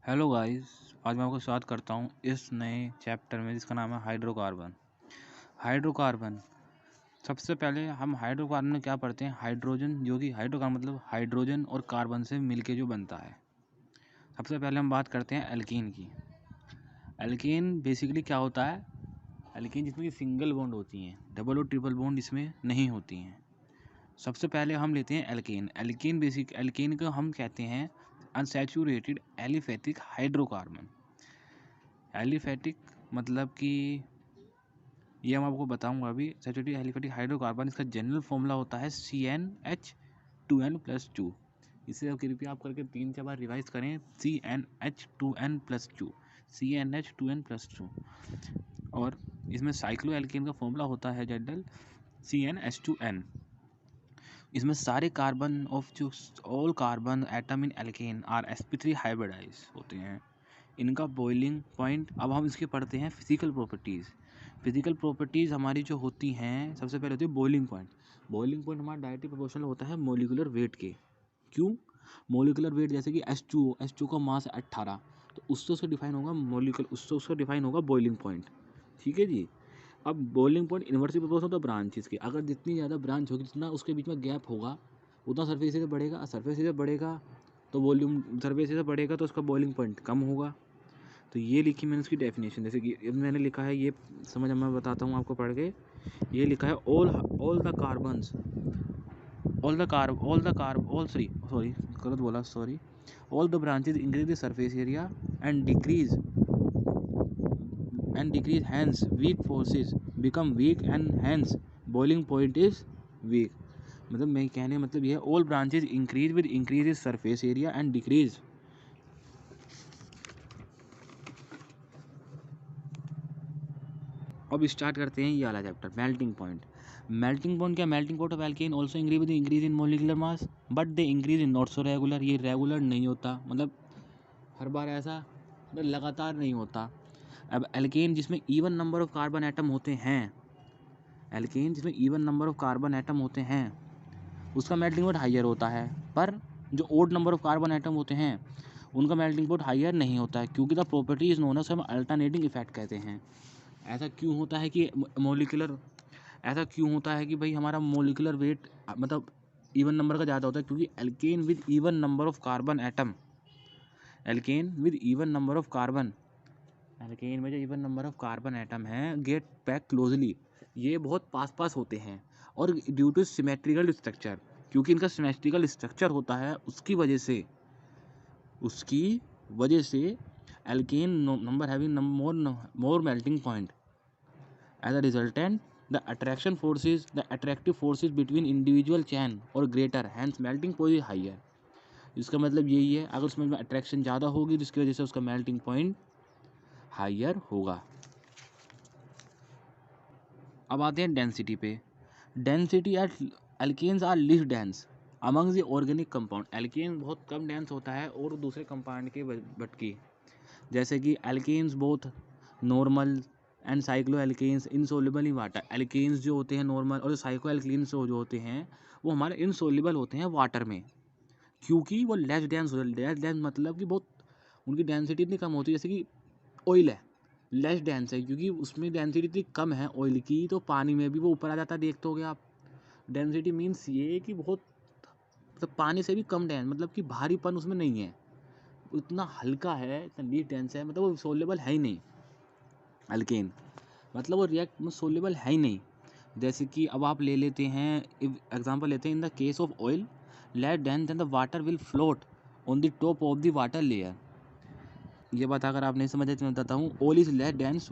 Hello guys, आज मैं आपका स्वागत करता हूं इस नए चैप्टर में जिसका नाम है हाइड्रोकार्बन। हाइड्रोकार्बन सबसे पहले हम हाइड्रोकार्बन में क्या पढ़ते हैं? हाइड्रोजन, जो कि हाइड्रोकार्बन मतलब हाइड्रोजन और कार्बन से मिलके जो बनता है। सबसे पहले हम बात करते हैं एल्कीन की। एल्कीन बेसिकली क्या होता है? एल्कीन जिसमें सिंगल बॉन्ड होती हैं, डबल और ट्रिपल बॉन्ड इसमें नहीं होती हैं। सबसे पहले हम लेते हैं एल्कीन। एल्कीन को हम कहते हैं अनसैचुरेटेड एलिफैटिक हाइड्रोकार्बन। एलिफैटिक मतलब कि ये मैं आपको बताऊंगा अभी। सैचुरेटेड एलिफैटिक हाइड्रोकार्बन, इसका जनरल फॉर्मूला होता है CnH2n+2। इसे कृपया आप करके 3-4 बार रिवाइज करें। CnH2n+2, CnH2n+2। और इसमें साइक्लो एल्केन का फॉर्मूला होता है जनरल CnH2n। इसमें सारे कार्बन ऑफ जो all carbon atom in alkane are sp3 hybridize होते हैं। इनका बॉइलिंग पॉइंट, अब हम इसके पढ़ते हैं फिजिकल प्रॉपर्टीज़। फिजिकल प्रॉपर्टीज़ हमारी जो होती हैं, सबसे पहले होती है बॉइलिंग पॉइंट। बॉइलिंग पॉइंट हमारा डायरेक्टली प्रोपोर्शनल होता है मोलिकुलर वेट के। क्यों? मोलिकुलर वेट जैसे कि H2O का मास है 18, तो उससे डिफाइन होगा उससे डिफाइन होगा बॉइलिंग पॉइंट। ठीक है जी। अब बॉइलिंग पॉइंट इन्वर्सली प्रोपोर्शनल होता है ब्रांचेस के। अगर जितनी ज़्यादा ब्रांच होगी, जितना उसके बीच में गैप होगा, उतना सरफेस एरिया बढ़ेगा। सरफेस एरिया बढ़ेगा तो वॉल्यूम, सरफेस एरिया बढ़ेगा तो उसका बॉइलिंग पॉइंट कम होगा। तो ये लिखी मैंने उसकी डेफिनेशन, जैसे कि मैंने लिखा है, ये समझ मैं बताता हूँ आपको पढ़ के। ये लिखा है all the carbons all the branches increase the surface area and decrease hence weak forces become weak and hence boiling point is weak. मतलब मैं कहने मतलब ये है, all branches increase with increase surface area and decrease. अब start करते हैं ये वाला chapter, melting point. Melting point क्या? Melting point of alkane also increase with increase in molecular mass but they increase in not so regular. ये regular नहीं होता, मतलब हर बार ऐसा लगातार नहीं होता। अब एल्केन जिसमें even number of carbon atom होते हैं, एल्केन जिसमें even number of carbon atom होते हैं, उसका मेल्टिंग पॉइंट हाइयर होता है। पर जो odd number of carbon atom होते हैं, उनका मेल्टिंग पॉइंट हाइयर नहीं होता है, क्योंकि the property is known as हम अल्टरनेटिंग इफेक्ट कहते हैं। ऐसा क्यों होता है कि ऐसा क्यों होता है कि भाई हमारा मोलिकुलर वेट मतलब इवन नंबर का ज़्यादा होता है? क्योंकि alkane with even number of carbon atom, alkane with even number of carbon, alkane में जो even number of carbon atom हैं, गेट पैक क्लोजली, ये बहुत पास होते हैं। और ड्यू टू सिमेट्रिकल स्ट्रक्चर, क्योंकि इनका सिमेट्रिकल स्ट्रक्चर होता है, उसकी वजह से alkane number having more melting point. As a resultant, the attractive forces between individual chain or greater, hence melting point is higher. इसका मतलब यही है, अगर उसमें अट्रैक्शन ज़्यादा होगी, जिसकी वजह से उसका मेल्टिंग पॉइंट हाइयर होगा। अब आते हैं डेंसिटी पे। Density at alkanes are least dense among the organic compound. Alkane बहुत कम डेंस होता है और दूसरे कंपाउंड के बटकी, जैसे कि alkanes both normal and cycloalkanes insoluble in water. Alkanes जो होते हैं नॉर्मल, और साइक्लो एल्केन्स जो होते हैं वो हमारे इनसोल्युबल होते हैं वाटर में, क्योंकि वो लेस डेंस होते हैं। लेस डेंस मतलब कि बहुत उनकी डेंसिटी इतनी कम होती है, जैसे कि ऑयल है, लेस डेंस है क्योंकि उसमें डेंसिटी इतनी कम है ऑयल की, तो पानी में भी वो ऊपर आ जाता है, देखते होगे आप। डेंसिटी मीन्स ये कि बहुत, मतलब पानी से भी कम डेंस, मतलब कि भारीपन उसमें नहीं है, उतना हल्का है, इतना लीस्ट डेंस है, मतलब वो सोल्युबल है ही नहीं अल्केन, मतलब वो रिएक्ट में सोल्युबल है ही नहीं। जैसे कि अब आप ले लेते हैं एग्जांपल लेते हैं, in the case of oil less dense then the water will float on the top of the water layer. ये बात अगर आप नहीं समझे तो मैं बताता हूँ। Oil is less dense